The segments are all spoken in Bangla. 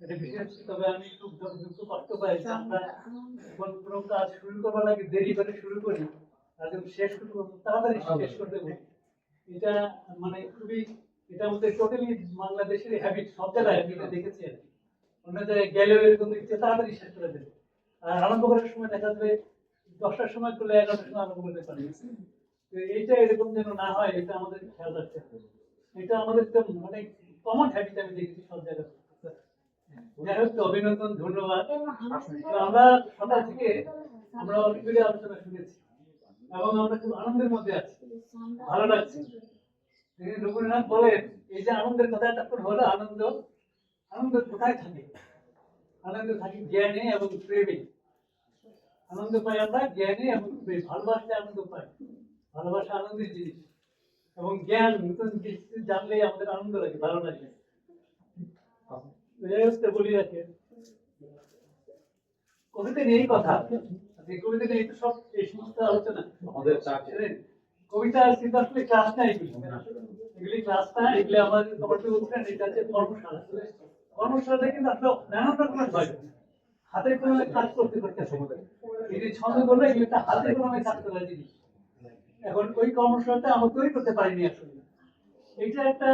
এটা বিশেষ, তবে আমি একটু কষ্ট পাই যে আমরা যখন কোনো কাজ শুরু করবার লাগে দেরি করে শুরু করি আর যখন শেষ করতে তাড়াতাড়ি শেষ করতে বলি। এটা মানে খুবই, এটা আমাদের টোটালি বাংলাদেশের হ্যাবিট, সব জায়গায় আমি এটা দেখেছি আর কি। অন্য জায়গায় গেলেও এরকম দেখতে তাড়াতাড়ি শেষ করে দেবে, আর আরম্ভ করার সময় দেখা যাবে 10টার সময় করলে 11টার সময় আরম্ভ করতে পারি। তো এইটা এরকম যেন না হয়, এটা আমাদের খেয়াল রাখতে হবে। এটা আমাদের একটা মানে কমন হ্যাবিট আমি দেখেছি সব জায়গায়। যাই হোক, অভিনন্দন, ধন্যবাদ। তো আমরা সকাল থেকে আমরা অনেকগুলি আলোচনা শুনেছি এবং আমরা খুব আনন্দের মধ্যে আছি, ভালো লাগছে। রবীন্দ্রনাথ বলেন এই যে আনন্দের কথাটা হলো, আনন্দ আনন্দ কোথায় থাকে? আনন্দ থাকে জ্ঞানে এবং প্রেমে। আনন্দ পাই আমরা জ্ঞানে এবং প্রেম। ভালোবাসলে আনন্দ পাই, ভালোবাসা আনন্দের জিনিস, এবং জ্ঞান নতুন কিছু জানলে আমাদের আনন্দ লাগে, ভালো লাগে। বলি রাখে কবিতা নিয়েই কথা, কবিতা নিয়ে তো সব এই সমস্ত আলোচনা আমাদের কবিতা কিন্তু আসলে ক্লাস না, এগুলি ক্লাস না, এগুলি আমাদের কবিতা বলছেন এটা হচ্ছে কর্মশালা। কর্মশালাটা কিন্তু আসলে নানান রকমের হয়, হাতে কলমে কাজ করতে করতে এই ছন্দ করলে এগুলি হাতে কলমে কাজ করার জিনিস। এখন ওই কর্মশালাটা আমরা তৈরি করতে পারিনি আসলে। এটা একটা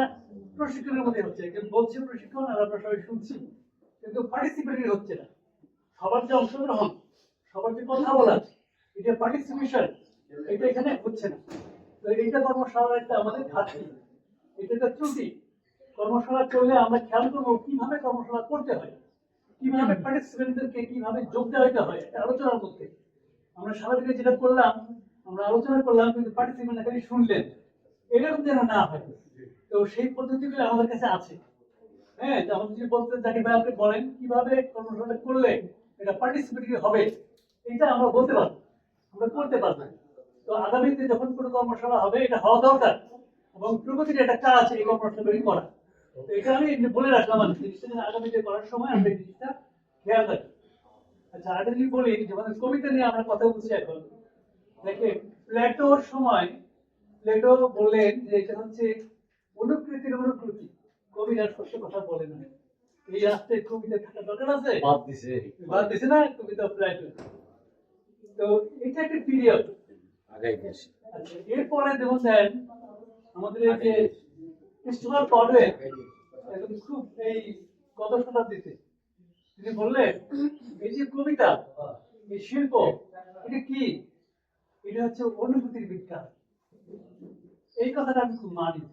প্রশিক্ষণের মধ্যে হচ্ছে, কেউ বলছে প্রশিক্ষণ আর আমরা সবাই শুনছি, কিন্তু পার্টিসিপেটরি হচ্ছে না। সবার যে অংশগ্রহণ, সবার যে কথা বলা, এটা পার্টিসিপেশন, এটা এখানে হচ্ছে না। তো এইটা কর্মশালার একটা আমাদের ঘাটতি, এটা একটা ত্রুটি। কর্মশালা করলে আমরা খেয়াল করবো কিভাবে কর্মশালা করতে হয়, কিভাবে পার্টিসিপেন্টদেরকে কিভাবে যোগ দেওয়াতে হয় আলোচনার মধ্যে। আমরা সারাদিনে যেটা করলাম, আমরা আলোচনা করলাম, কিন্তু পার্টিসিপেন্ট খালি শুনলেন, এরকম যেন না হয়। তো সেই পদ্ধতিগুলো আমাদের কাছে আছে। হ্যাঁ, আমাদের যদি বলতে জাকির ভাই আপনি বলেন কিভাবে কর্মশালা করলে এটা পার্টিসিপেটরি হবে, এটা আমরা বলতে পারবো, আমরা করতে পারবো। তো আগামীতে যখন কোনো কর্মশালা হবে এটা হওয়া দরকার, এবং প্রগতির একটা কাজ এই কর্মশালাগুলি করা। তো এটা আমি বলে রাখলাম, আর জিনিসটা আগামীতে করার সময় আমরা এই জিনিসটা খেয়াল রাখি। আচ্ছা, আর যদি বলি যেমন কবিতা নিয়ে আমরা কথা বলছি এখন, দেখেন প্লেটোর সময় প্লেটো বললেন যে এটা হচ্ছে অনুকৃতির অনুকৃতি। কবিরা সত্য কথা বলে না, এই রাস্তায় কবিতা থাকা দরকার আছে, বাদ দিছে না কবিতা প্লেটো। তো এটা একটা পিরিয়ড। আচ্ছা, এরপরে যেমন দেন আমাদের এই যে ক্রিস্টোফার কলওয়ে, এখন খুব এই গত শতাব্দীতে তিনি বললেন এই যে কবিতা, এই শিল্প, এটা কি? এটা হচ্ছে অনুভূতির বিজ্ঞান। এই কথাটা আমি খুব মানি,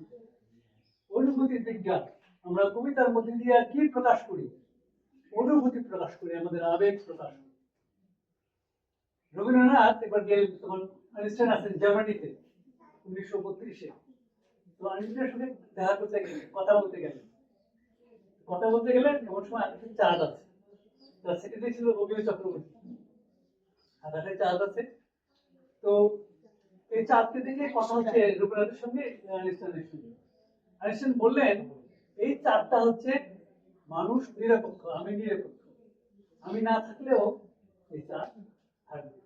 অনুভূতির বিজ্ঞান। আমরা কবিতার মধ্যে দিয়ে কি প্রকাশ করি? অনুভূতি প্রকাশ করি, আমাদের আবেগ প্রকাশ করি। রবীন্দ্রনাথ একবার গেলেন, তখন আইনস্টাইন আছেন জার্মানিতে 1932-এ। তো আইনস্টাইনের সঙ্গে দেখা করতে গেলেন, কথা বলতে গেলেন। কথা বলতে গেলেন এমন সময় আইনস্টাইন চাঁদ আছে, তার সেক্রেটারি ছিল রবীন্দ্র চক্রবর্তী, আকাশে চাঁদ আছে। তো এই চাঁদকে দেখে কথা হচ্ছে রবীন্দ্রনাথের সঙ্গে আইনস্টাইনের সঙ্গে। আইনস্টাইন বললেন এই চাঁদটা হচ্ছে মানুষ নিরপেক্ষ, আমি নিরপেক্ষ, আমি না থাকলেও এই চাঁদ থাকবে।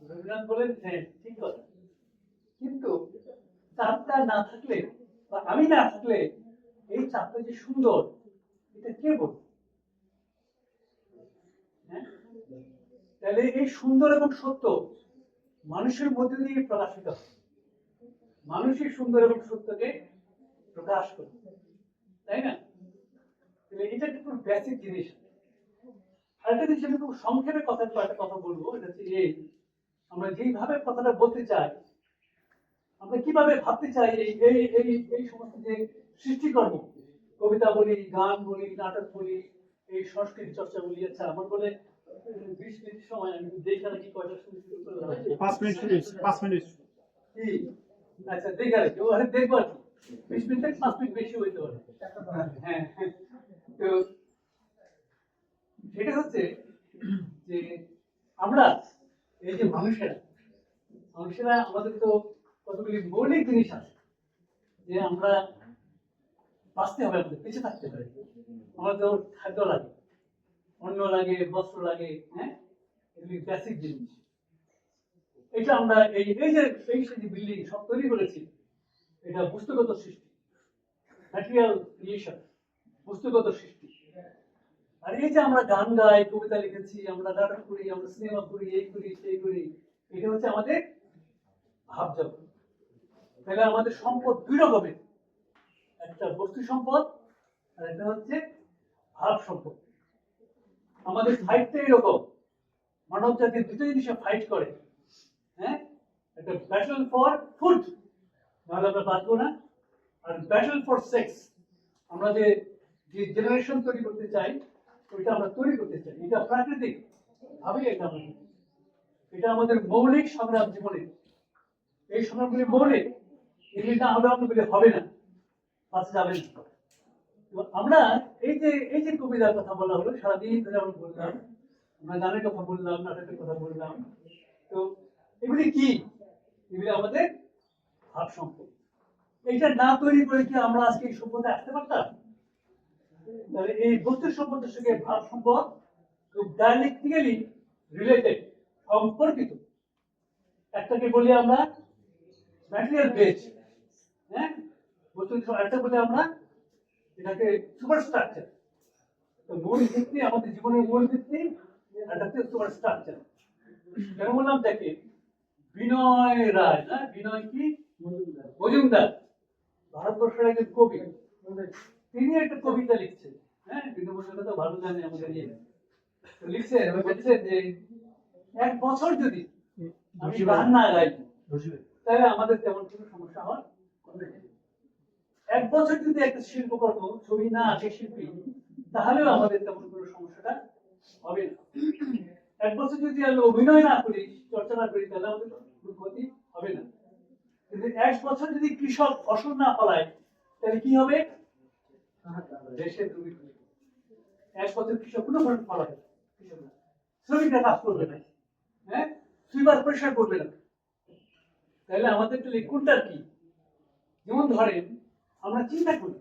রবীন্দ্রনাথ বলেন হ্যাঁ ঠিক কথা, কিন্তু চাঁদটা না থাকলে বা আমি না থাকলে এই চাঁদটা যে সুন্দর এটা কে বলবে? হ্যাঁ, তাহলে এই সুন্দর এবং সত্য মানুষের মধ্যে দিয়ে প্রকাশিত হয়, মানুষই সুন্দর এবং সত্যকে প্রকাশ করে, তাই না? তাহলে এটা একটা খুব বেসিক জিনিস। আরেকটা জিনিস আমি খুব সংক্ষেপে একটা কথা বলবো, এটা হচ্ছে এই আমরা যেইভাবে কথাটা বলতে চাই, আমরা কিভাবে ভাবতে চাই এই এই এই এই সমস্ত যে সৃষ্টিকর্ম, কবিতা বলি, গান বলি, নাটক বলি, এই সংস্কৃতি চর্চা বলি। আচ্ছা, আমার বলে 20 মিনিট সময়, আমি দেখা রাখি কয়টা শুরু করলাম। 5 মিনিট, 5 মিনিট কি? আচ্ছা, দেখা রাখি, ওখানে দেখবো আর কি 20 মিনিট থেকে 5 মিনিট বেশি হইতে পারে। হ্যাঁ, তো সেটা হচ্ছে যে আমরা এই যে মানুষেরা আমাদের তো কতগুলি মৌলিক জিনিস আছে, যে আমরা বাঁচতে হবে, আমাদের বেঁচে থাকতে হবে। আমাদের খাদ্য লাগে, অন্ন লাগে, বস্ত্র লাগে, হ্যাঁ, এগুলি বেসিক জিনিস। এটা আমরা এই এই যে বিল্ডিং সব তৈরি করেছি, এটা বস্তুগত সৃষ্টি, ম্যাটেরিয়াল ক্রিয়েশন। বস্তুগত সৃষ্টি। আর এই যে আমরা গান গাই, কবিতা লিখেছি, আমরা নাটক করি, আমরা সিনেমা করি, এই করি সেই করি, এটা হচ্ছে আমাদের ভাব জগৎ। তাহলে আমাদের সম্পদ দুই রকমের, একটা বস্তু সম্পদ আর একটা হচ্ছে ভাব সম্পদ। আমাদের ফাইটটা এরকম, মানব জাতির দুটো জিনিসে ফাইট করে। হ্যাঁ, একটা ব্যাটল ফর ফুড, নাহলে আমরা বাঁচবো না। আর ব্যাটল ফর সেক্স, আমরা যে জেনারেশন তৈরি করতে চাই, ওইটা আমরা তৈরি করতে চাই। এটা প্রাকৃতিক ভাবে এটা আমাদের, এটা আমাদের মৌলিক সংগ্রাম জীবনে। এই সংগ্রামগুলি মৌলিক, এগুলি না হলে আমাদের হবে না, বাঁচা যাবে না। তো আমরা এই যে কবিতার কথা বলা হলো, সারাদিন ধরে আমরা বললাম, আমরা গানের কথা বললাম, নাটকের কথা বললাম। তো এগুলি কি? এগুলি আমাদের ভাব সম্পদ। এইটা না তৈরি করে কি আমরা আজকে এই সভ্যতায় আসতে পারতাম? তাহলে এই বস্তু সম্পদের সঙ্গে ভাব সম্পদ খুব ডাইরেক্টলি রিলেটেড, সম্পর্কিত। একটাকে বলি আমরা ম্যাটেরিয়াল বেস, হ্যাঁ, বস্তু একটা বলি আমরা এটাকে সুপার স্ট্রাকচার। তো মূল ভিত্তি, আমাদের জীবনের মূল ভিত্তি, এটা হচ্ছে সুপার স্ট্রাকচার। কেন বললাম? দেখে বিনয় রায়, না বিনয় কি মজুমদার, ভারতবর্ষের একজন কবি, তিনি একটা কবিতা লিখছেন। হ্যাঁ, বিনয় মজুমদার তো ভালো জানে আমাদের ইয়ে। তো লিখছেন, বলছেন যে 1 বছর যদি আমি গান না গাই, তাহলে আমাদের তেমন কোনো সমস্যা হয় না। 1 বছর যদি একটা শিল্পকর্ম, ছবি না আঁকে শিল্পী, তাহলেও আমাদের তেমন কোনো সমস্যাটা হবে না। 1 বছর যদি আমি অভিনয় না করি, চর্চা না করি, তাহলে আমাদের কোনো ক্ষতি হবে না। কিন্তু 1 বছর যদি কৃষক ফসল না ফলায়, তাহলে কি হবে? দেশের দুর্ভিক্ষ। 1 বছর কৃষক কোনো ফসল ফলাবে না, শ্রমিকরা কাজ করবে না, হ্যাঁ, সুইপার পরিষ্কার করবে না। তাহলে আমাদের তাহলে কোনটার কি? যেমন ধরেন, আমরা চিন্তা করি,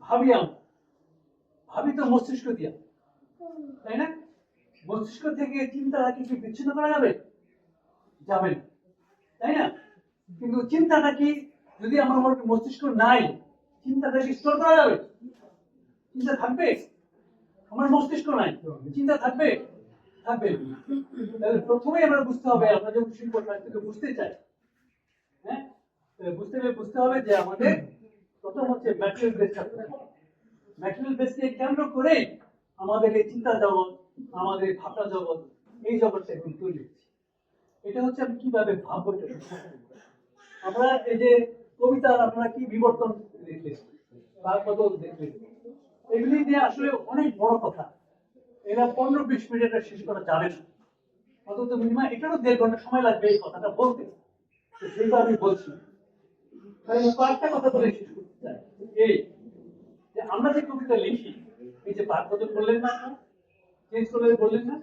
ভাবি, আমরা ভাবি তো মস্তিষ্ক দিয়া, তাই না? মস্তিষ্ক থেকে চিন্তাটাকে কি বিচ্ছিন্ন করা যাবে? যাবে না, তাই না? কিন্তু চিন্তাটা কি, যদি আমার মস্তিষ্ক নাই, চিন্তাটা কি স্টোর করা যাবে? চিন্তা থাকবে? আমার মস্তিষ্ক নাই, চিন্তা থাকবে? থাকবে। তাহলে প্রথমেই আমরা বুঝতে হবে, আমরা যখন শিল্প সাহিত্যকে বুঝতে চাই, হ্যাঁ, বুঝতে হবে যে আমাদের প্রথম হচ্ছে ম্যাটেরিয়াল বেস থাকতে হবে। ম্যাটেরিয়াল বেসকে কেন্দ্র করে আমাদের এই চিন্তা জগৎ, আমাদের ভাবনা জগৎ, এই জগৎটা এখন তৈরি হচ্ছে। এটা হচ্ছে আমি কিভাবে ভাববো এটা। আমরা এই যে কবিতার আপনারা কি বিবর্তন দেখলেন, তার বদল দেখলেন, এগুলি নিয়ে আসলে অনেক বড় কথা। এরা 15-20 মিনিটে শেষ করা যাবে না, অন্তত মিনিমাম এটারও 1.5 ঘন্টা সময় লাগবে এই কথাটা বলতে। তো সেইটা আমি বলছি। তাই কয়েকটা কথা বলে শেষ করতে চাই। এই যে আমরা যে কবিতা লিখি, এই যে বাক বদল বললেন না, চেঞ্জ করলে বললেন না,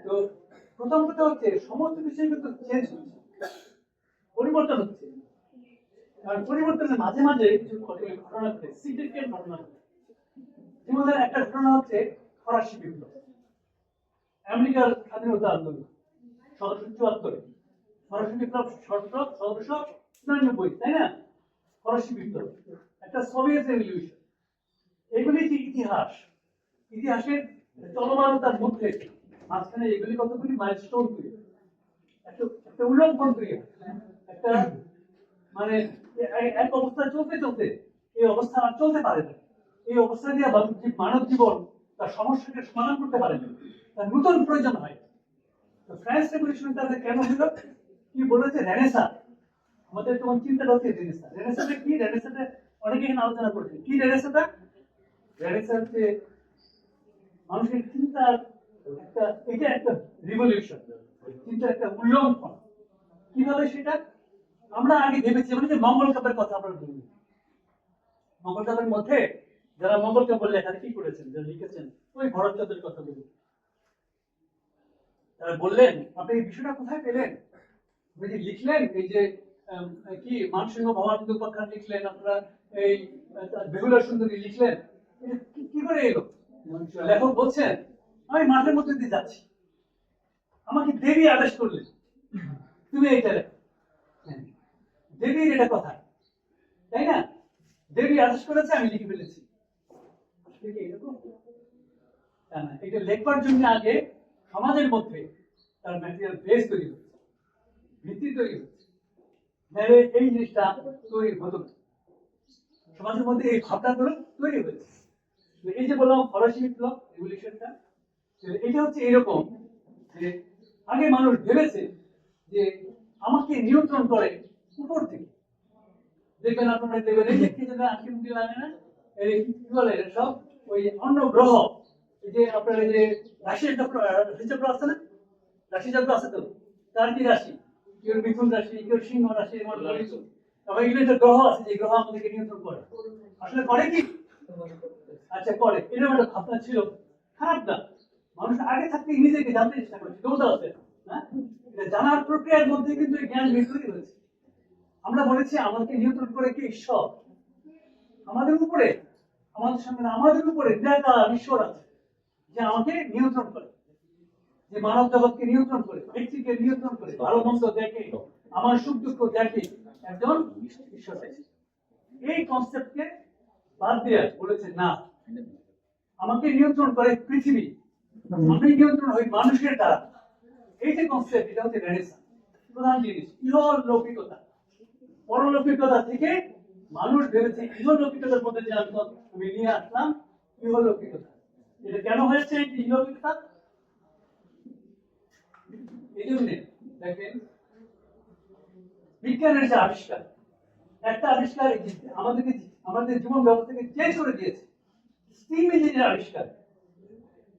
তো প্রথম কথা হচ্ছে সমস্ত বিষয় কিন্তু চেঞ্জ হচ্ছে, পরিবর্তন হচ্ছে। আর পরিবর্তনের মাঝে মাঝে কিছু ঘটনা ঘটে, সিগনিফিকেন্ট ঘটনা ঘটে। যেমন একটা ঘটনা হচ্ছে ফরাসি বিপ্লব, আমেরিকার স্বাধীনতা আন্দোলন 1774, ফরাসি বিপ্লব 1799, তাই না? ফরাসি বিপ্লব, একটা সোভিয়েত রেভলিউশন। এগুলি যে ইতিহাস, ইতিহাসের চলমানতার মধ্যে মাঝখানে এগুলি কতগুলি মাইলস্টোন তৈরি, একটা উল্লঙ্ঘন তৈরি, একটা মানে এক অবস্থা চলতে চলতে এই অবস্থা আর চলতে পারে না। এই অবস্থা দিয়ে মানব জীবন তার সমস্যাকে সমাধান করতে পারে না, তার নতুন প্রয়োজন হয়। তো ফ্রান্স রেভলিউশন তাদের কেন হলো? কি বলেছে? রেনেসা। আমাদের তোমার চিন্তাটা হচ্ছে রেনেসা। রেনেসাটা কি? রেনেসাটা অনেকে এখানে আলোচনা করেছে। কি রেনেসাটা? রেনেসা হচ্ছে মানুষের চিন্তার একটা, এটা একটা রিভলিউশন, চিন্তার একটা উল্লঙ্ঘন। কিভাবে সেটা? আমরা আগে ভেবেছি, মানে যে মঙ্গল কাব্যের কথা আমরা বলি, মঙ্গল কাব্যের মধ্যে যারা মঙ্গল কাব্য লেখার কি করেছেন, যারা লিখেছেন, ওই ভরতচন্দ্রের কথা বলি। তারা বললেন, আপনি এই বিষয়টা কোথায় পেলেন? ওই যে লিখলেন, এই যে কি মানসিংহ ভবানন্দ উপাখ্যান লিখলেন, আপনারা এই বেহুলা সুন্দরী লিখলেন, কি করে এলো? লেখক বলছেন, আমি মাঠের মধ্যে দিয়ে যাচ্ছি, আমাকে দেবী আদেশ করলেন, তুমি এইটা লেখো। দেবীর এটা কথা, তাই না? দেবী আদেশ করেছে, আমি লিখে ফেলেছি। থেকে এরকম তা না, এটা লেখবার জন্য আগে সমাজের মধ্যে তার ম্যাটেরিয়াল বেস তৈরি হচ্ছে, ভিত্তি তৈরি হচ্ছে, নাহলে এই জিনিসটা তৈরি হতো না। সমাজের মধ্যে এই ভাবনাগুলো তৈরি হয়েছে। তো এই যে বললাম ফরাসি বিপ্লব রেভলিউশনটা, এটা হচ্ছে এরকম যে আগে মানুষ ভেবেছে যে আমাকে নিয়ন্ত্রণ করে উপর থেকে। দেখবেন আপনারা দেখবেন এই যে কি যেন আঁকি লাগে না, এই কি বলে সব ওই অন্য গ্রহ, এই যে আপনার এই যে রাশি চক্র আছে না, রাশি চক্র আছে তো, তার কি রাশি, কেউ মিথুন রাশি, কেউ সিংহ রাশি, এর মধ্যে রয়েছে। আবার এগুলো একটা গ্রহ আছে যে গ্রহ আমাদেরকে নিয়ন্ত্রণ করে। আসলে করে কি? আচ্ছা করে, এরকম একটা ভাবনা ছিল, খারাপ না। মানুষ আগে থাকতে নিজেকে জানতে চেষ্টা করেছে, দৌড়া আছে না, এটা জানার প্রক্রিয়ার মধ্যে কিন্তু এই জ্ঞান বের তৈরি হয়েছে। আমরা বলেছি আমাদেরকে নিয়ন্ত্রণ করে কি ঈশ্বর, আমাদের উপরে, আমাদের সঙ্গে আমাদের উপরে নিরাকার ঈশ্বর আছে যে আমাকে নিয়ন্ত্রণ করে, যে মানব জগৎকে নিয়ন্ত্রণ করে, ব্যক্তিকে নিয়ন্ত্রণ করে, ভালো মন্দ দেখে, আমার সুখ দুঃখ দেখে একজন ঈশ্বর আছে। এই কনসেপ্টকে বাদ দিয়ে বলেছে না, আমাকে নিয়ন্ত্রণ করে পৃথিবী, আমি নিয়ন্ত্রণ হই মানুষের দ্বারা। এই যে কনসেপ্ট, এটা হচ্ছে রেনেসাঁ প্রধান জিনিস, ইহলৌকিকতা। পরলৌকিকতা থেকে মানুষ ভেবেছে ইহলৌকিকতার মধ্যে যে আমি নিয়ে আসলাম ইহলৌকিকতা। এটা কেন হয়েছে এই ইহলৌকিকতা? এই জন্য দেখেন বিজ্ঞানের যে আবিষ্কার, একটা আবিষ্কার আমাদেরকে আমাদের জীবন ব্যবস্থাকে চেঞ্জ করে দিয়েছে। স্টিম ইঞ্জিনের আবিষ্কার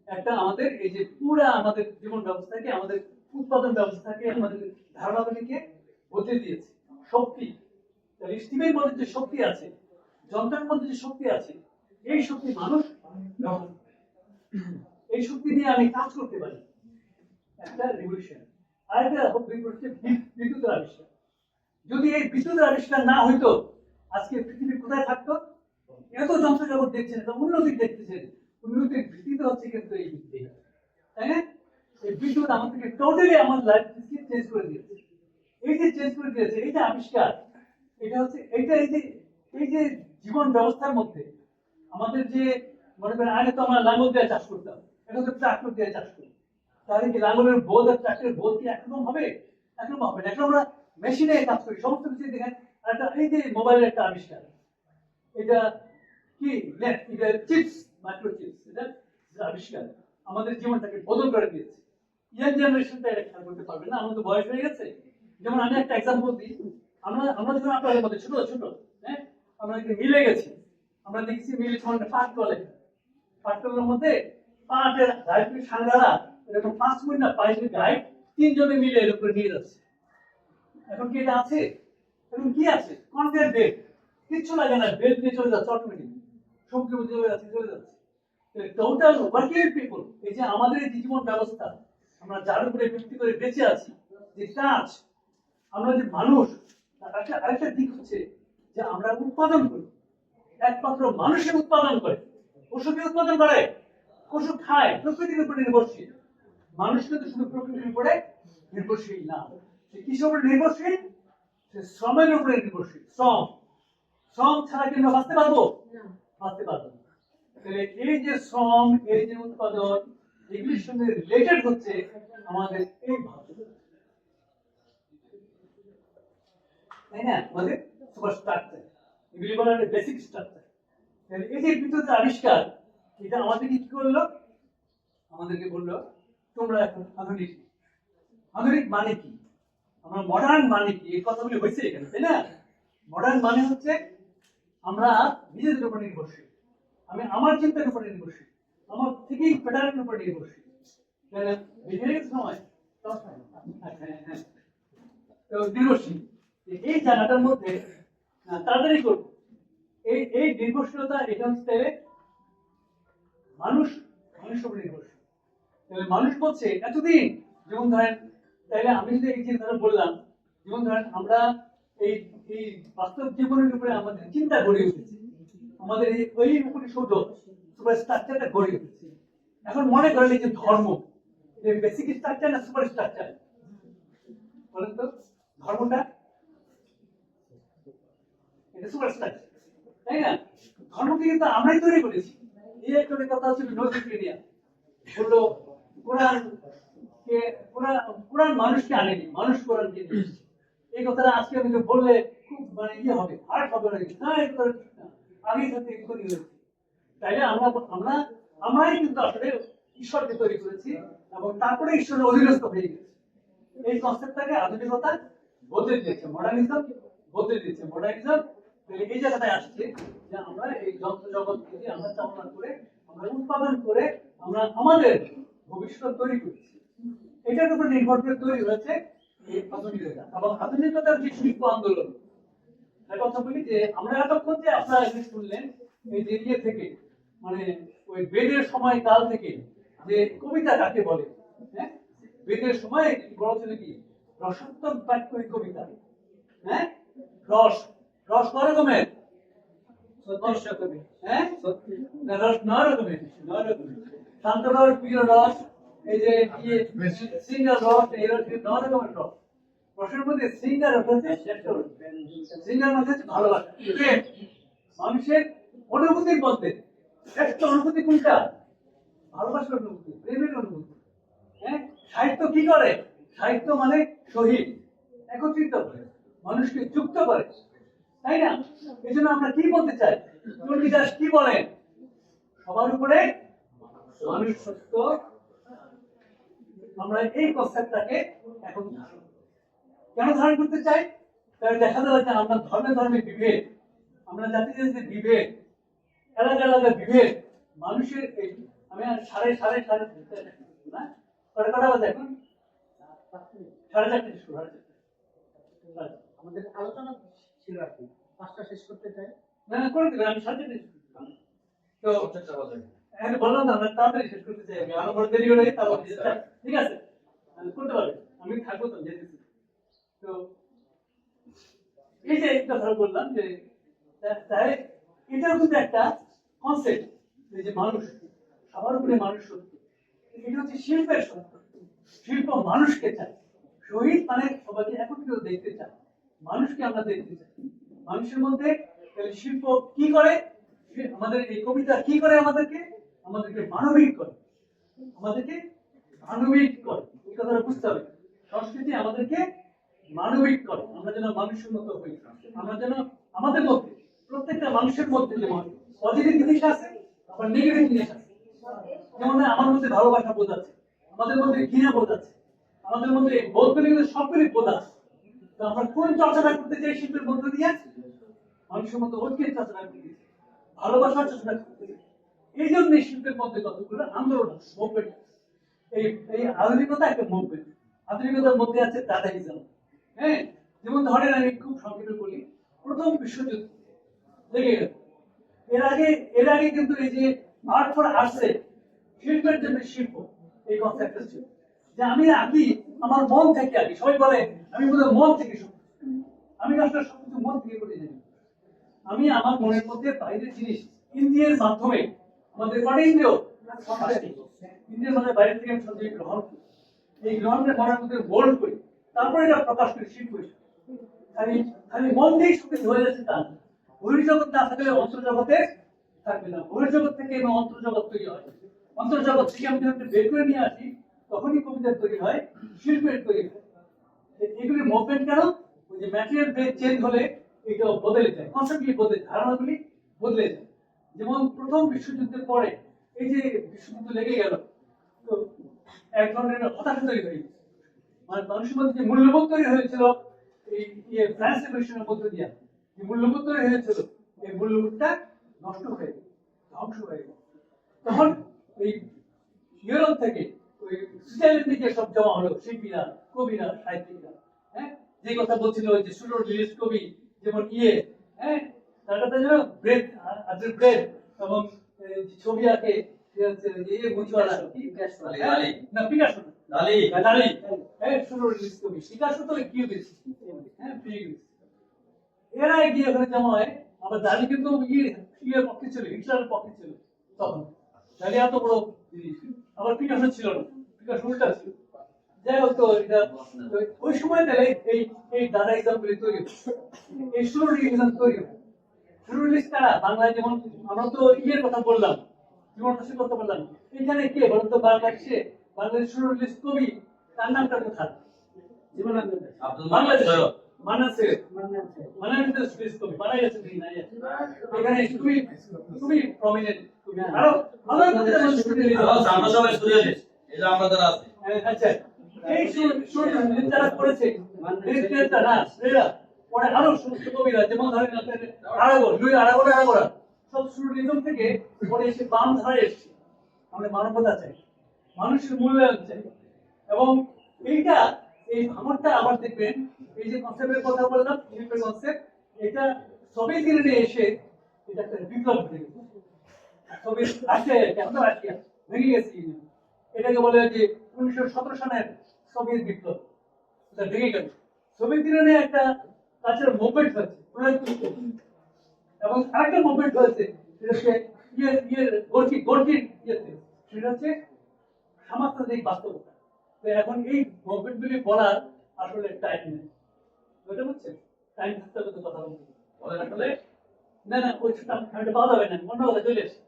একটা আমাদের এই যে পুরা আমাদের জীবন ব্যবস্থাকে, আমাদের উৎপাদন ব্যবস্থাকে, আমাদের ধারণাগুলিকে বদলে দিয়েছে। শক্তি, তাহলে স্টিমের মধ্যে যে শক্তি আছে, যন্ত্রের মধ্যে যে শক্তি আছে, এই শক্তি মানুষ ব্যবহার করে। এই শক্তি দিয়ে আমি কাজ করতে পারি, একটা রিভলিউশন। আর একটা হচ্ছে বিদ্যুতের আবিষ্কার। যদি এই বিদ্যুতের আবিষ্কার না হইতো, আজকে পৃথিবী কোথায় থাকতো? এত যন্ত্র জগৎ দেখছেন, এত উন্নতি দেখতেছেন, উন্নতির ভিত্তিতে হচ্ছে কিন্তু এই বিদ্যুৎ, তাই না? এই বিদ্যুৎ আমাদেরকে টোটালি আমার লাইফকে চেঞ্জ করে দিয়েছে। এই যে চেঞ্জ করে দিয়েছে, এই যে আবিষ্কার, এটা হচ্ছে এইটা এই যে জীবন ব্যবস্থার মধ্যে আমাদের যে মনে করেন আগে তো আমরা লাঙ্গল দিয়ে চাষ করতাম, এখন তো ট্রাক্টর দিয়ে চাষ করি। তাহলে কি লাঙ্গলের বোধ আর ট্রাক্টরের বোধ কি একরকম হবে? একরকম হবে না। এখন আমরা মেশিনে কাজ করি, সমস্ত কিছু দেখেন। আর এই যে মোবাইলের একটা আবিষ্কার, এটা কি নেট, এটা চিপস, মাইক্রো চিপস, এটা আবিষ্কার আমাদের জীবনটাকে বদল করে দিয়েছে। ইয়াং জেনারেশনটা এটা খেয়াল করতে পারবে না, আমাদের বয়স হয়ে গেছে। যেমন আমি একটা এক্সাম্পল দিই, আমরা আমরা যখন আপনাদের মধ্যে ছোট ছোট, হ্যাঁ, আমরা মিলে গেছি, আমরা দেখছি মিলে পাঠ করে, পাঠকলের মধ্যে পাটের গাইড সাংরারা এরকম 5 মিনিট না 5 মিনিট গাইড তিনজনে মিলে এর উপরে নিয়ে যাচ্ছে। এখন কি এটা আছে? এখন কি আছে? কনভেয়ার বেল্ট, কিচ্ছু লাগে না, বেল্ট নিয়ে চলে যাচ্ছে অটোমেটিক, সমুদ্রের মধ্যে চলে যাচ্ছে, চলে যাচ্ছে। টোটাল ওয়ার্কিং পিপল, এই যে আমাদের এই জীবন ব্যবস্থা, আমরা যার উপরে ভিত্তি করে বেঁচে আছি, যে কাজ, আমরা যে মানুষ, আরেকটা দিক হচ্ছে যে আমরা উৎপাদন করি। একমাত্র মানুষের উৎপাদন করে, পশুকে উৎপাদন করে, পশু খায়, প্রকৃতির উপর নির্ভরশীল। মানুষ কিন্তু শুধু প্রকৃতির উপরে নির্ভরশীল না, সে কিসের উপরে নির্ভরশীল? সে শ্রমের উপরে নির্ভরশীল। শ্রম, শ্রম ছাড়া কি আমরা বাঁচতে পারবো? বাঁচতে পারবো না। তাহলে এই যে শ্রম, এই যে উৎপাদন, এগুলির সঙ্গে রিলেটেড হচ্ছে আমাদের এই ভাবনা, তাই না? আমাদের সুপার স্ট্রাকচার, এগুলি বলা হয় বেসিক স্ট্রাকচার। এই যে বিদ্যুতের আবিষ্কার, এটা আমাদেরকে কি করলো? আমাদেরকে বললো তোমরা এখন আধুনিক। আধুনিক মানে কি? আমরা মডার্ন মানে কি? এই কথাগুলি হয়েছে এখানে, তাই না? মডার্ন মানে হচ্ছে আমরা নিজেদের উপর নির্ভরশীল, আমি আমার চিন্তার উপর নির্ভরশীল, আমার থেকেই প্যাটার্নের উপর নির্ভরশীল। সময় নির্ভরশীল, এই জায়গাটার মধ্যে তাড়াতাড়ি করব। এই নির্ভরশীলতা, এটা হচ্ছে মানুষ, মানুষের উপর নির্ভরশীল। তাহলে মানুষ বলছে এতদিন, যেমন ধরেন, তাহলে আমি যদি এই যে ধরেন বললাম, যেমন ধরেন আমরা এই এই বাস্তব জীবনের উপরে আমাদের চিন্তা গড়ে উঠেছে, আমাদের এই ওই উপরে শুধু সুপার স্ট্রাকচারটা গড়ে উঠেছে। এখন মনে করেন এই যে ধর্ম, এই বেসিক স্ট্রাকচার না সুপার স্ট্রাকচার? বলেন তো, ধর্মটা এটা সুপার স্ট্রাকচার, তাই না? ধর্মকে কিন্তু আমরাই তৈরি করেছি। এই একটা কথা হচ্ছে নজরুলকে নিয়ে বললো কোরআন কে কোরআন মানুষকে আনেনি, মানুষ কোরআনকে নিয়ে এসেছে। এই কথাটা আজকে আমি তো বললে খুব মানে ইয়ে হবে, হার্ট হবে না এই কথা ঠিক না, আগেই সাথে এক্ষুনি হয়েছে। তাইলে আমরাই কিন্তু আসলে ঈশ্বরকে তৈরি করেছি এবং তারপরে ঈশ্বরের অধীনস্থ হয়ে গেছে। এই কনসেপ্টটাকে আধুনিকতা বদলে দিয়েছে, মডার্নিজম বদলে দিয়েছে। মডার্নিজম এই জায়গাটায় আসছে যে আমরা এই যন্ত্র জগৎ থেকে আমরা চালনা করে, আমরা উৎপাদন করে আমরা আমাদের ভবিষ্যৎ তৈরি করছি। এটার উপর নির্ভর করে তৈরি হয়েছে এই আধুনিকতা এবং আধুনিকতার যে শিল্প আন্দোলন। একটা কথা বলি যে আমরা এতক্ষণ যে আপনারা এখানে শুনলেন এই যে ইয়ে থেকে মানে ওই বেদের সময় কাল থেকে যে কবিতা কাকে বলে, হ্যাঁ বেদের সময় বলা ছিল কি রসাত্মক বাক্যই কবিতা। হ্যাঁ রস রস কয় রকমের? হ্যাঁ না, রস 9 রকমের, 9 রকমের। শান্ত রস, প্রিয় রস, এই যে ইয়ে সিঙ্গার রস, এই রস 9 রকমের রস। রসের মধ্যে সিঙ্গার রস হচ্ছে শ্রেষ্ঠ রস। সিঙ্গার মানে হচ্ছে ভালোবাসা, প্রেম। মানুষের অনুভূতির মধ্যে শ্রেষ্ঠ অনুভূতি কোনটা? ভালোবাসার অনুভূতি, প্রেমের অনুভূতি। হ্যাঁ সাহিত্য কি করে? সাহিত্য মানে শহীদ, একত্রিত করে, মানুষকে যুক্ত করে, তাই না? এই জন্য আমরা কি বলতে চাই? তুলসীদাস কি বলেন? সবার উপরে মানুষ সত্য। আমরা এই কনসেপ্টটাকে এখন কেন ধারণ করতে চাই? তাহলে দেখা যাবে যে আমরা ধর্মে ধর্মে বিভেদ, আমরা জাতি জাতিতে বিভেদ, এলাকা এলাকা বিভেদ, মানুষের এই আমি আর সাড়ে না কটা বাজে এখন? 4:30 শুরু হয়েছে। আমাদের আলোচনা ছিল আর কি 5টা শেষ করতে চাই। না না করে দেবেন, আমি 4:30 তো এখন বললাম না আমরা তাড়াতাড়ি শেষ করতে চাই, আমি আরো বড় দেরি করে তারপর ঠিক আছে করতে পারবেন, আমি থাকবো তো যেতেছি। তো এই যে একটা ধর বললাম যে তাই এটাও কিন্তু একটা কনসেপ্ট যে মানুষ সবার উপরে মানুষ সত্য। এটা হচ্ছে শিল্পের সত্য। শিল্প মানুষকে চায়, শহীদ মানে সবাইকে একত্রিত দেখতে চায়, মানুষকে আমরা দেখতে চাই। মানুষের মধ্যে শিল্প কি করে? আমাদের এই কবিতা কি করে? আমাদেরকে মানবিক করে, আমাদেরকে মানবিক করে। এই কথাটা বুঝতে হবে। সংস্কৃতি আমাদেরকে মানবিক করে, আমরা যেন মানুষের মতো হই, আমরা যেন আমাদের মধ্যে প্রত্যেকটা মানুষের মধ্যে যেমন পজিটিভ জিনিস আছে আবার নেগেটিভ জিনিস আছে। যেমন আমার মধ্যে ভালোবাসা বোধ আছে, আমাদের মধ্যে ঘৃণা বোধ আছে, আমাদের মধ্যে বোধ করে কিন্তু সবগুলি বোধ আছে। তো আমরা কোন চর্চাটা করতে চাই শিল্পের মধ্য দিয়ে? মানুষের মধ্যে ঐক্যের চর্চাটা করতে চাই, ভালোবাসার চর্চাটা করতে চাই। এই জন্য শিল্পের মধ্যে কতগুলো আন্দোলন, মুভমেন্ট। এই আধুনিকতা একটা মুভমেন্ট। আধুনিকতার মধ্যে আছে দাদাইজম। হ্যাঁ যেমন ধরেন আমি খুব সংক্ষেপে বলি, প্রথম বিশ্বযুদ্ধ লেগে গেল। এর আগে কিন্তু এই যে আর্ট ফর আর্টসে শিল্পের জন্য শিল্প এই কনসেপ্টটা ছিল যে আমি আঁকি আমার মন থেকে আঁকি। সবাই বলে আমি বোধহয় মন থেকে সব, আমি আসলে সবকিছু মন থেকে করে জানি। আমি আমার মনের মধ্যে বাইরের জিনিস ইন্দ্রিয়ের মাধ্যমে, আমাদের কটা ইন্দ্রিয়? ইন্দ্রিয়ের মধ্যে বাইরে থেকে আমি সব গ্রহণ করি, এই গ্রহণের মনের মধ্যে বোল্ড করি, তারপরে এটা প্রকাশ করি শিল্প হিসেবে। খালি খালি মন দিয়েই সবকিছু হয়ে যাচ্ছে তা না। বহির্জগৎ না থাকলে অন্তর্জগতে থাকবে না। বহির্জগৎ থেকে এবং অন্তর্জগৎ তৈরি হয়। অন্তর্জগৎ থেকে আমি যখন বের করে নিয়ে আসি তখনই কবিতার তৈরি হয়, শিল্পের তৈরি হয়। এগুলি মুভমেন্ট কেন? ওই যে ম্যাটেরিয়াল বেস চেঞ্জ হলে এটা বদলে যায়, কনসেপ্টগুলি বদলে, ধারণাগুলি বদলে যায়। যেমন প্রথম বিশ্বযুদ্ধের পরে এই যে বিশ্বযুদ্ধ লেগে গেল, তো এক ধরনের হতাশা তৈরি হয়ে গেছে। মানে মানুষের মধ্যে যে মূল্যবোধ তৈরি হয়েছিল এই ফ্রান্স রেভলিউশনের মধ্য দিয়ে, যে মূল্যবোধ তৈরি হয়েছিল এই মূল্যবোধটা নষ্ট হয়ে গেল, ধ্বংস হয়ে গেল। তখন এই ইউরোপ থেকে ওই সুইজারল্যান্ড থেকে সব জমা হলো শিল্পীরা, কবিরা, সাহিত্যিকরা। হ্যাঁ যে কথা বলছিল ওই যে সুরর লিলিস কবি, যেমন হ্যাঁ তার কথা যেন ব্রেড আদ্রে ব্রেড এবং ছবি আঁকে মুচওয়ালা না পিকাসো দালি হ্যাঁ সুরর লিলিস কবি পিকাসো তো কিউবিস্ট, হ্যাঁ কিউবিস্ট। এরা গিয়ে ওখানে জমা হয়। আবার দালি কিন্তু ইয়ের পক্ষে ছিল, হিটলারের পক্ষে ছিল তখন। দালি এত বড় জিনিস। আবার পিকাসো ছিল না, পিকাসো উল্টা ছিল। যাই হোক, তো এটা ওই সময় তাহলে এই দাদাইজম গুলি তৈরি হয়, এই সুররিজম তৈরি হয়। সুররিস্ট কারা? বাংলায় যেমন আমরা তো ইয়ের কথা বললাম, জীবন দশা করতে পারলাম না। এখানে কে বলুন তো বাংলাদেশে বাংলাদেশের লিস্ট কবি তার নামটা কোথায়? জীবনানন্দ আব্দুল বাংলাদেশ সৈয়দ। মানাসে মানাসে লিস্ট কবি মারা গেছে তিনি না এখানে খুবই খুবই প্রমিনেন্ট কবি আরো ভালো আমরা সবাই স্টুডেন্ট, এই যে আমরা যারা আছি। আচ্ছা এই সুর যারা করেছে লিটারেচার না এরা পরে আরো সমস্ত কবিরা যেমন ধরেন আপনার আরাগো লুই আরাগোরা সব সুরিজম থেকে পরে এসে বাম ধারায় এসেছে। আমাদের মানবতা চাই, মানুষের মূল্যায়ন চাই, এবং এইটা এই ভাঙনটা আবার দেখবেন এই যে কনসেপ্টের কথা বললাম শিল্পের কনসেপ্ট, এটা সবই দিনে এসে এটা একটা বিপ্লব ঘটে গেছে। সোভিয়েত রাশিয়া কেন রাশিয়া ভেঙে গেছে, এটাকে বলে যে 1917 সালের সোভিয়েত বিপ্লব, এটা ভেঙে গেল। সোভিয়েত ইউনিয়নে একটা কালচারাল মুভমেন্ট হয়েছে এবং আরেকটা মুভমেন্ট হয়েছে সেটা হচ্ছে গর্কির ইয়েতে, সেটা হচ্ছে সামাজিক বাস্তবতা। তো এখন এই মুভমেন্ট গুলি বলার আসলে টাইম নেই, বুঝতে পারছেন? টাইম থাকতে হবে তো কথা বলতে আসলে না না ওই টাইমটা পাওয়া যাবে না, অন্য কথা চলে এসে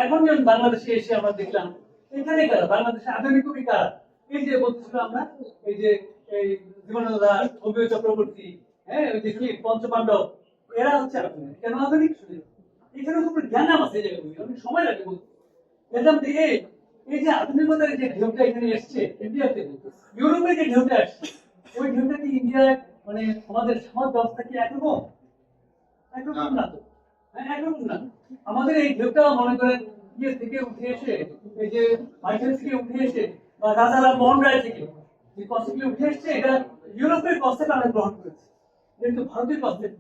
এখন যখন বাংলাদেশে এসে আমরা দেখলাম এখানে কারা বাংলাদেশে আধুনিক কবি কারা, এই যে বলতেছিল আমরা এই যে এই জীবনানন্দ দাশ, কবি চক্রবর্তী, হ্যাঁ ওই যে কি পঞ্চপাণ্ডব, এরা হচ্ছে আধুনিক। কেন আধুনিক? শুনে এখানে খুব জ্ঞান আছে যে অনেক সময় লাগে বলতে দেখলাম যে এই যে আধুনিকতার যে ঢেউটা এখানে এসছে ইন্ডিয়াতে, ইউরোপে যে ঢেউটা আসছে ওই ঢেউটা কি ইন্ডিয়ায় মানে আমাদের সমাজ ব্যবস্থা কি একরকম? একরকম না তো, হ্যাঁ একরকম না। আমাদের এই ঢেউটা মনে করেন ইয়ে থেকে উঠে এসে এই যে মাইকেল থেকে উঠে এসে বা রাজারাম মোহন রায় থেকে যে কনসেপ্ট উঠে এসছে, এটা ইউরোপের কনসেপ্ট আমরা গ্রহণ করেছি, কিন্তু ভারতীয় কনসেপ্ট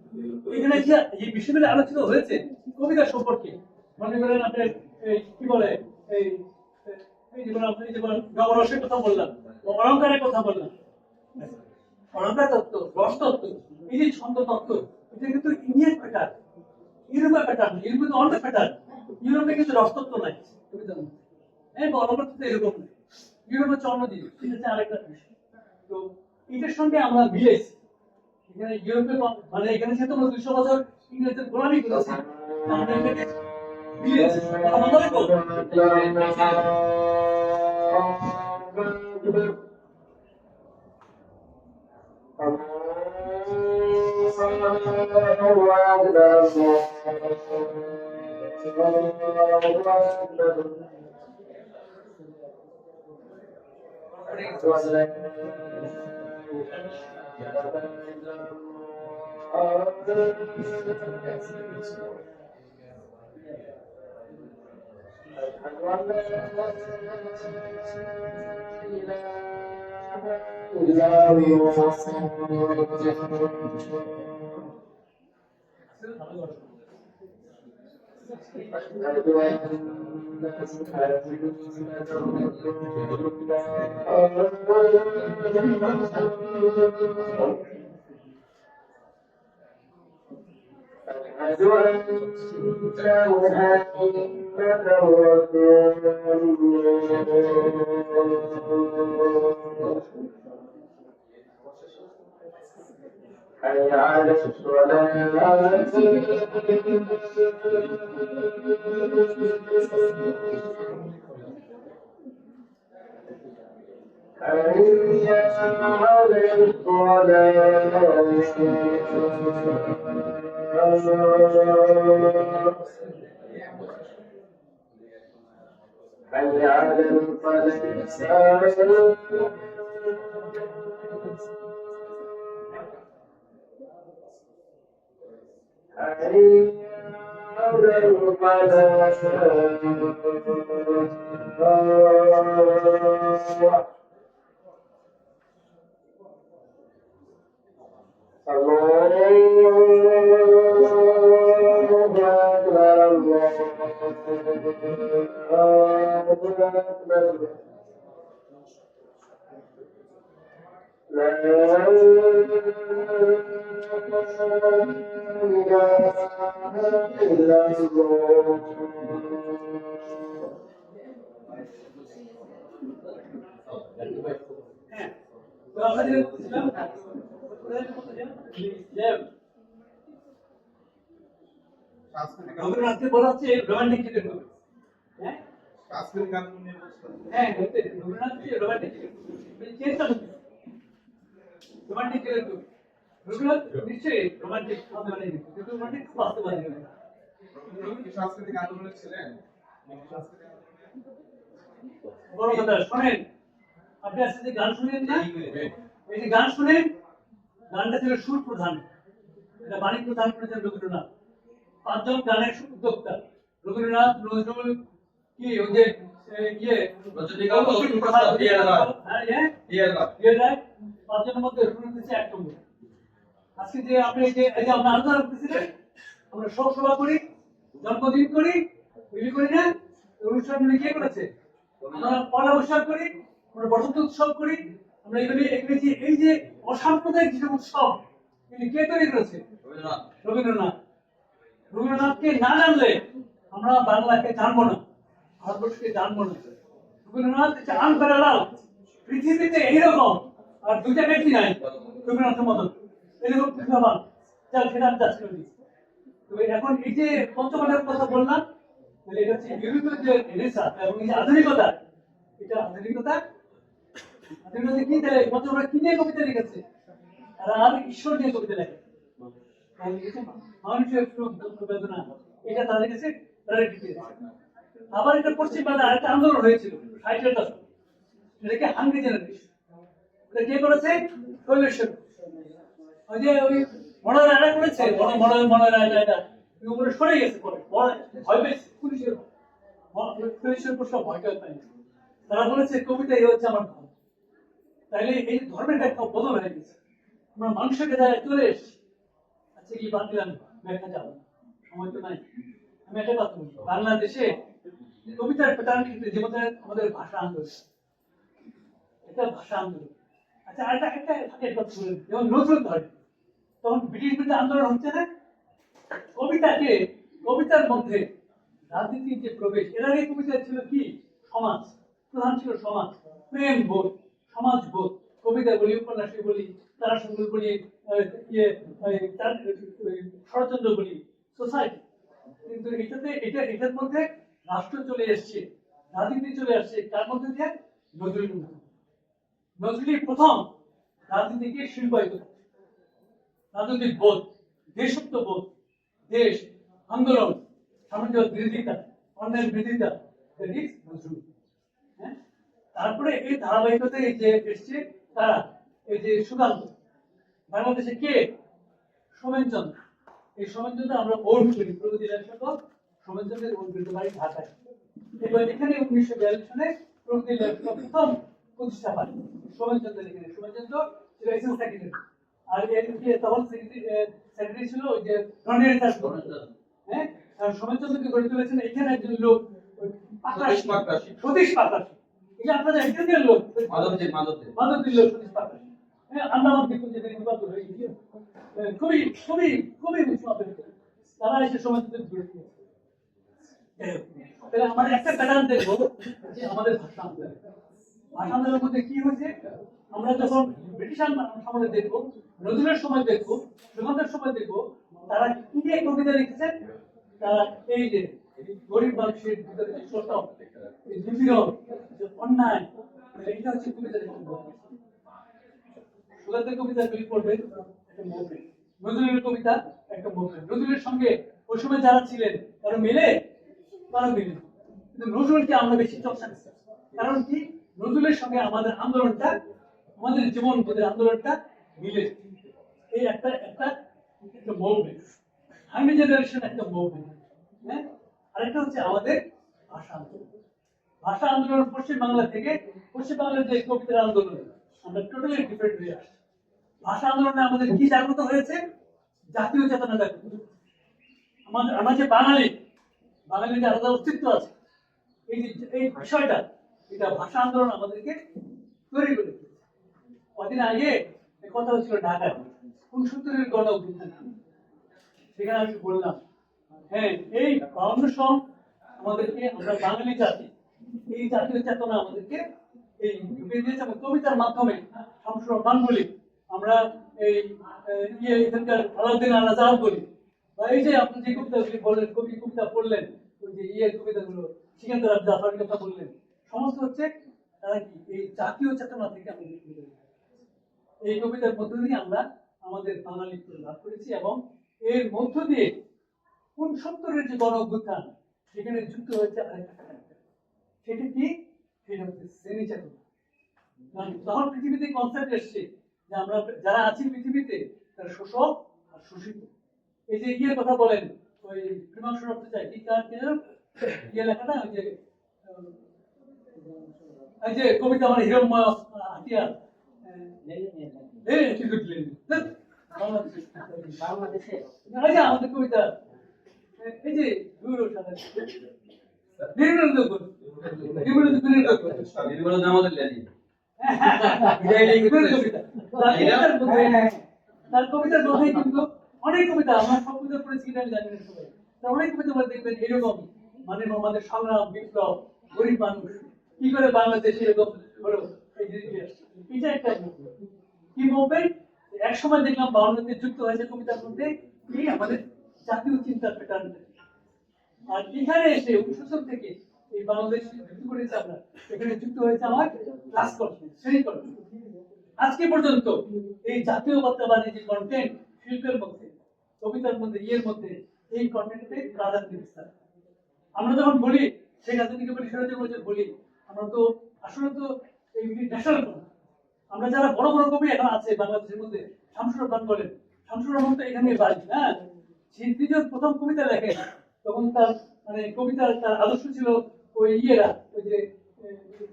এখানে যে এই বিষয়গুলো আলোচিত হয়েছে কবিতা সম্পর্কে মনে করেন আপনার এই কি বলে এই এই যেমন আপনি যেমন নবরসের কথা বললাম, অলঙ্কারের কথা বললাম, অলঙ্কার তত্ত্ব, রস তত্ত্ব, এই যে ছন্দ তত্ত্ব, এটা কিন্তু ইন্ডিয়ান প্যাটার্ন, ইউরোপের প্যাটার্ন। ইউরোপে তো অন্য প্যাটার্ন, ইউরোপে কিন্তু রসতত্ত্ব নাই, হ্যাঁ অলঙ্কার তত্ত্ব এরকম নাই, ইউরোপে হচ্ছে অন্য জিনিস, এটা হচ্ছে আরেকটা বিষয়। তো এটার সঙ্গে আমরা মিলেছি এখানে ইউরোপে, মানে এখানে যেহেতু আমরা 200 বছর ইংরেজদের গোলামি করেছি, আমরা এখানে মিলেছি। কথা বলতে পারবো? হ্যাঁ, তো আমরা যেটা বলছিলাম রবীন্দ্রনাথকে বলা হচ্ছে রোমান্টিক যুগের কবি। সাংস্কৃতিক আন্দোলন নিয়ে বলছিলেন। হ্যাঁ রবীন্দ্রনাথ রোমান্টিক চেষ্টা করছে রোমান্টিক রবীন্দ্রনাথ নিশ্চয়ই রোমান্টিক মানে কিন্তু রোমান্টিক বাস্তবাদী রবীন্দ্রনাথ কি সাংস্কৃতিক আন্দোলনে ছিলেন? সাংস্কৃতিক আন্দোলনে বড় কথা শোনেন আপনি আজকে যে গান শুনেন না এই যে গান শুনেন গানটা ছিল সুর প্রধান এটা বাণী প্রধান করেছেন রবীন্দ্রনাথ 5 জন গানের উদ্যোক্তা রবীন্দ্রনাথ নজরুল কি ওই যে ইয়ে রজনীকান্ত অতুল প্রসাদ ডিএলআর হ্যাঁ হ্যাঁ ডিএলআর ডিএলআর 5 জনের মধ্যে রবীন্দ্রনাথ হচ্ছে 1 নম্বর আজকে যে আপনি এই যে আমরা আলোচনা করতেছিলেন আমরা শোক সভা করি জন্মদিন করি বিলি করি না অনুষ্ঠানগুলি কে করেছে আমরা পয়লা বৈশাখ করি আমরা বসন্ত উৎসব করি আমরা এগুলি এই যে অসাম্প্রদায়িক যে উৎসব এগুলি কে তৈরি করেছে রবীন্দ্রনাথ রবীন্দ্রনাথ রবীন্দ্রনাথকে না জানলে আমরা বাংলাকে জানবো না ভারতবর্ষকে জানবো না রবীন্দ্রনাথ হচ্ছে আনপ্যারালাল পৃথিবীতে এইরকম আর দুইটা ব্যক্তি নাই রবীন্দ্রনাথের মতন এরকম প্রতিভাবান যা সেটা যাচ্ছিল তো এখন এই যে পঞ্চমানের কথা বললাম তাহলে এটা হচ্ছে ইউরোপীয় যে রেনেসাঁ এবং এই যে আধুনিকতা এটা আধুনিকতা কি তাহলে পঞ্চমানের কি নিয়ে কবিতা লিখেছে আর ঈশ্বর নিয়ে কবিতা লেখে মানুষের সুখ দুঃখ বেদনা এটা তাদের কাছে আবার এটা পশ্চিম বাংলায় আরেকটা আন্দোলন হয়েছিল 60-এর দশক এটাকে হাঙ্গরি জেনারেশন এটা কে করেছে কৈলাসের ওই যে ওই মনের রাজা করেছে মনের রাজা এটা উপরে সরে গেছে পরে ভয় পেয়েছে পুলিশের উপর সব ভয় পায়নি তারা বলেছে কবিতা এই হচ্ছে আমার ধর্ম তাইলে এই ধর্মের একটা বদল হয়ে গেছে আমরা মানুষের জায়গায় চলে এসেছি আচ্ছা কি বাদ দিলাম ব্যাখ্যা যাবো সময় তো নাই আমি একটা কথা বলি বাংলাদেশে কবিতার প্যাটার্ন কিন্তু যেমন আমাদের ভাষা আন্দোলন এটা ভাষা আন্দোলন আচ্ছা আরেকটা একটা কথা বলি যেমন নজরুল ধরে তখন ব্রিটিশ বিরুদ্ধে আন্দোলন হচ্ছে না কবিতার মধ্যে রাজনীতির যে প্রবেশ এর আগে কবিতা ছিল কি সমাজ প্রধান ছিল সমাজ প্রেম বোধ সমাজ বোধ কবিতা বলি উপন্যাসে বলি তারা সংগ্রহ বলি ষড়যন্ত্র বলি সোসাইটি কিন্তু এটার মধ্যে রাষ্ট্র চলে এসছে রাজনীতি চলে আসছে তার মধ্যে দিয়ে নজরুল প্রথম রাজনীতিকে শিল্পায়িত রাজনৈতিক বোধ দেশত্ব বোধ দেশ আন্দোলন সামাজিক বিরোধিতা অন্যায়ের বিরোধিতা নজরুল হ্যাঁ তারপরে এই ধারাবাহিকতায় যে এসছে তারা এই যে সুকান্ত বাংলাদেশে কে সোমেনচন্দ্র এই সোমেনচন্দ্র আমরা ওল্ড করি প্রগতি লেখক সোমেনচন্দ্রের ওল্ড করি বাড়ি ঢাকায় এবার এখানে 1942 সালে প্রগতি লেখক প্রথম প্রতিষ্ঠা পায় সোমেনচন্দ্রের এখানে সোমেনচন্দ্র ছিল এসএস সেক্রেটারি আর এর তখন সেক্রেটারি ছিল ওই যে রণের দাস হ্যাঁ আর সোমেনচন্দ্রকে গড়ে তুলেছেন এখানে একজন লোক সতীশ পাকরাশি এই যে আপনাদের এখানকার লোক মাধবদীর লোক সতীশ পাকরাশি হ্যাঁ আন্দামান দ্বীপ যেখানে নির্বাচন হয়ে গিয়েছিল খুবই খুবই খুবই তারা এসে সোমেনচন্দ্রের গড়ে তুলেছে তাহলে আমার একটা প্যাটার্ন দেখবো যে আমাদের ভাষা আন্দোলনের মধ্যে কি হয়েছে আমরা যখন ব্রিটিশ আমলে দেখবো নজরুলের সময় দেখবো সুকান্তের সময় দেখবো তারা কি দিয়ে কবিতা লিখেছেন তারা এই যে গরিব মানুষের ভিতরে যে শোষণ এই নিপীড়ন যে অন্যায় এটা হচ্ছে কবিতা সুকান্তের কবিতা গুলি পড়বেন একটা মুভমেন্ট নজরুলের কবিতা একটা মুভমেন্ট নজরুলের সঙ্গে ওই সময় যারা ছিলেন তারা মিলে কিন্তু নজরুলকে আমরা বেশি চর্চা করছি কারণ কি নজরুলের সঙ্গে আমাদের আন্দোলনটা আমাদের জীবন বোধের আন্দোলনটা মিলে এই একটা মুভমেন্ট হাঙ্গরি জেনারেশন একটা মুভমেন্ট হ্যাঁ আরেকটা হচ্ছে আমাদের ভাষা আন্দোলন পশ্চিম বাংলা থেকে পশ্চিম বাংলার যে কবিতার আন্দোলন আমরা টোটালি ডিফারেন্ট হয়ে আসছি ভাষা আন্দোলনে আমাদের কি জাগ্রত হয়েছে জাতীয় চেতনা জাগ্রত আমরা যে বাঙালির যে আলাদা অস্তিত্ব আছে এই বিষয়টা এটা ভাষা আন্দোলন আমাদেরকে তৈরি করে দিয়েছে কদিন আগে কথা হচ্ছিল ঢাকায় 69-এর গণ অভ্যুত্থান সেখানে আমি বললাম হ্যাঁ এই 52 সন আমাদেরকে আমরা বাঙালি জাতি এই জাতীয় চেতনা আমাদেরকে এই ঢুকে দিয়েছে এবং কবিতার মাধ্যমে শামসুর রহমান বলি আমরা এই এখানকার আলাউদ্দিন আল আজাদ বলি বা এই যে আপনি যে কবিতাগুলি বললেন কবিতা পড়লেন ওই যে কবিতাগুলো সিকান্দার জাফরের কথা বললেন, সমস্ত হচ্ছে তারা কি এই জাতীয় চেতনা থেকে আমাদের কবিতা লেখা। এই কবিতার মধ্য দিয়ে আমরা আমাদের বাঙালি লাভ করেছি এবং এর মধ্য দিয়ে 69-এর যে গণ অভ্যুত্থান সেখানে যুক্ত হয়েছে আরেকটা factor। সেটা কি? সেটা হচ্ছে শ্রেণী চেতনা। কারণ তখন পৃথিবীতে কনসেপ্ট এসছে যে আমরা যারা আছি পৃথিবীতে তারা শোষক আর শোষিত। এই যে ইয়ের কথা বলেন, ওই প্রেমাংশ রাখতে চাই কি কার কে যেন? ইয়ে লেখা না, ওই যে এই যে কবিতা মানে হিরণময় হাতিয়ার, বাংলাদেশে এই যে আমাদের কবিতা, এই যে নির্মল আমাদের লেনি তার কবিতার মধ্যে কিন্তু অনেক কবিতা, আমার সব কবিতা পড়েছি কিনা আমি জানি না সবাই, তার অনেক কবিতা মধ্যে দেখবেন এরকম, মানে আমাদের সংগ্রাম বিপ্লব, গরিব মানুষ কি করে বাংলাদেশে এরকম হলো, এই জিনিসটা এটা একটা কি মুভমেন্ট। এক সময় দেখলাম 52-তে যুক্ত হয়েছে কবিতার মধ্যে এই আমাদের জাতীয় চিন্তার প্যাটার্ন। আর এখানে এসে 69 থেকে এই বাংলাদেশ যুক্ত করেছে আমরা, এখানে যুক্ত হয়েছে আমার ক্লাস কনফারেন্স, শ্রেণী কনফারেন্স। আজকে পর্যন্ত এই জাতীয়তাবাদী যে কন্টেন্ট শিল্পের মধ্যে, কবিতার মধ্যে, ইয়ের মধ্যে এই কন্টেন্টে প্রাধান্য বিস্তার। আমরা যখন বলি সেই রাজনীতিকে বলি, স্বৈরাচার বলি, আমরা তো আসলে তো এই ন্যাশনাল কন্টেন্ট। আমরা যারা বড় বড় কবি এখন আছে বাংলাদেশের মধ্যে, শামসুর রহমান বলেন, শামসুর রহমান তো এখানে বাড়ি না, তিনি যখন প্রথম কবিতা লেখেন তখন তার মানে কবিতার তার আদর্শ ছিল ওই ইয়েরা, ওই যে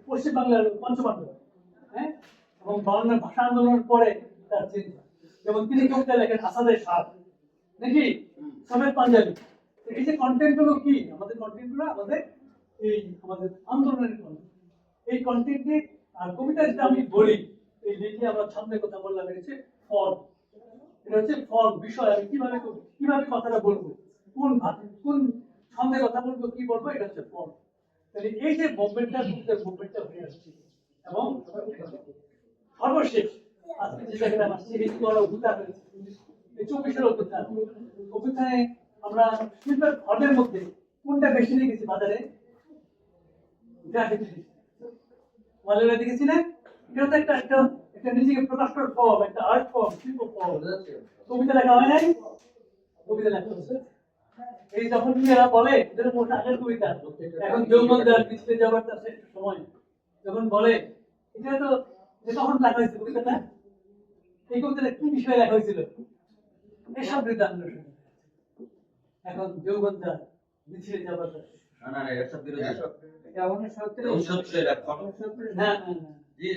পশ্চিমবাংলার পঞ্চপাণ্ডব, হ্যাঁ, এবং বাংলার ভাষা আন্দোলনের পরে তার চেঞ্জ। যেমন তিনি কবিতা লেখেন আসাদের সাথ নাকি সমেত পাঞ্জাবি। এই যে কন্টেন্ট গুলো কি, আমাদের কন্টেন্ট গুলো আমাদের এই আমাদের আন্দোলনের কন্টেন্ট, এই কন্টেন্টে। আর কবিতা যেটা আমি বলি, এই লিখে আমরা ছন্দের কথা বললাম, এটা হচ্ছে ফর্ম, এটা হচ্ছে ফর্ম বিষয়, আমি কিভাবে কথাটা বলবো, কোন ভাবে কোন ছন্দে কথা বলবো, কি বলবো, এটা হচ্ছে ফর্ম। তাহলে এই যে মুভমেন্টটা হয়ে আসছে এবং সর্বশেষ আজকে যে জায়গাটা আমার সেই বড় অভ্যুত্থান হয়েছে, এই 24-এর অভ্যুত্থানে আমরা শিল্পের ফর্মের মধ্যে কোনটা বেশি দেখেছি বাজারে? গ্রাফিক্স মালেরা দেখেছি না? এটা তো একটা একটা একটা নিজেকে প্রকাশ করার ফর্ম, একটা আর্ট ফর্ম, শিল্প ফর্ম। কবিতা লেখা হয় নাই? কবিতা লেখা হচ্ছে। এই যখন এরা বলে এদের মোটা আগের কবিতা, এখন যৌবনদার পিছলে যাবার তার শ্রেষ্ঠ সময়, যখন বলে এটা তো তখন লেখা হয়েছে কবিতাটা, এই কবিতাটা কি বিষয়ে লেখা হয়েছিল? এসব বিরুদ্ধে আন্দোলন। এখন যৌবনদার পিছলে যাবার তার শ্রেষ্ঠ সময়। না না এসব বিরোধী এটা 69 69 এর হ্যাঁ জি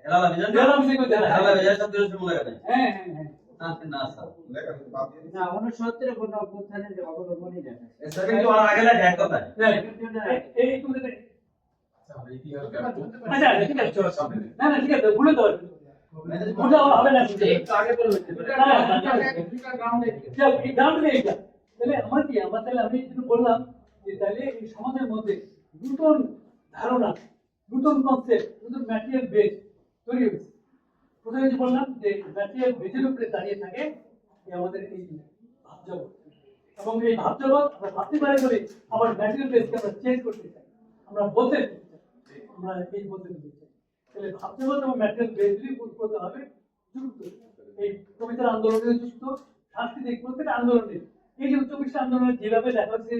হেলালা বিজান হেলালা বিজান সব বিরোধী মনে করে হ্যাঁ না স্যার লেখা বাদ দিয়ে না 69 কোন অভ্যুত্থানের যে অবলম্বনই দেখা স্যার কিন্তু আর আগে লাগে এক কথা এই কবিতাটা আমরা ইতিহাস আচ্ছা ঠিক আছে, না না ঠিক আছে, ভুলে তো ভুলে হবে না, একটু আগে বলবেন এই গ্রাউন্ডে এইটা। তাহলে আমার কি, আমার তাহলে আমি যেটা বললাম যে তাহলে এই সমাজের মধ্যে নতুন ধারণা, নতুন কনসেপ্ট, নতুন ম্যাটেরিয়াল বেস তৈরি হয়েছে। প্রথমে যে বললাম যে ম্যাটেরিয়াল বেসের উপরে দাঁড়িয়ে থাকে আমাদের এই ভাবজগৎ, এবং এই ভাবজগৎ আমরা ভাবতে পারি বলে আবার ম্যাটেরিয়াল বেসকে আমরা চেঞ্জ করতে চাই, আমরা বলতে চাই, আমরা এই বলতে চাই। তাহলে ভাবজগৎ এবং ম্যাটেরিয়াল বেসগুলি করতে হবে যুক্ত, এই কবিতার আন্দোলনের যুক্ত, সাংস্কৃতিক প্রত্যেকটা আন্দোলনের। এই যে 24 আন্দোলনে যেভাবে লেখা হচ্ছে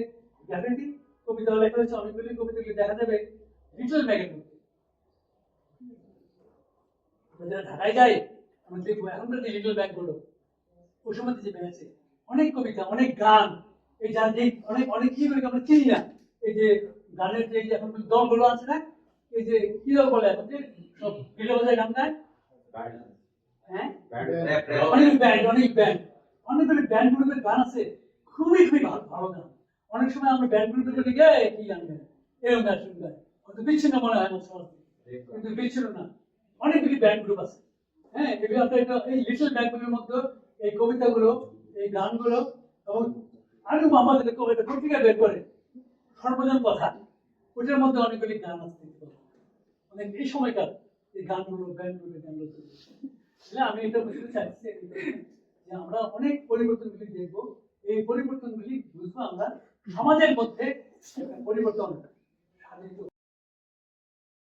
গ্রাফিতি, কবিতা লেখা হচ্ছে অনেকগুলি কবিতাগুলি দেখা যাবে লিটল ব্যাগের মধ্যে। যারা ঢাকায় যায় আমরা দেখবো এখনকার যে লিটল ব্যাগ গুলো, ওই সময় যে বেড়েছে অনেক কবিতা, অনেক গান, এই যার যে অনেক অনেক কি করে আমরা চিনি না, এই যে গানের যে এখন দলগুলো আছে না, এই যে কি দল বলে এখন যে সব গিলো বাজায় গান গায়, হ্যাঁ অনেক ব্যান্ড অনেকগুলি ব্যান্ড গ্রুপের গান আছে, খুবই ভালো ভালো গান। অনেক সময় আমরা ব্যান্ড গ্রুপের বলি গে কি গান গায়, এরকম গান শুনবে হয়তো বিচ্ছিন্ন মনে হয় আমার সমাজ, কিন্তু বিচ্ছিন্ন না, অনেকগুলি ব্যান্ড গ্রুপ আছে। হ্যাঁ, এগুলো আপনার এই লিটল ব্যান্ডগুলোর মধ্যে এই কবিতাগুলো, এই গানগুলো, এবং আলু আমাদের কবিতা পত্রিকা বের করে সর্বজন কথা, ওটার মধ্যে অনেকগুলি গান আছে, অনেক এই সময়কার এই গানগুলো ব্যান্ডগুলো গানগুলো। আমি এটা বুঝতে চাইছি যে আমরা অনেক পরিবর্তনগুলি দেখবো, এই পরিবর্তনগুলি বুঝবো আমরা সমাজের মধ্যে পরিবর্তন আমি একটু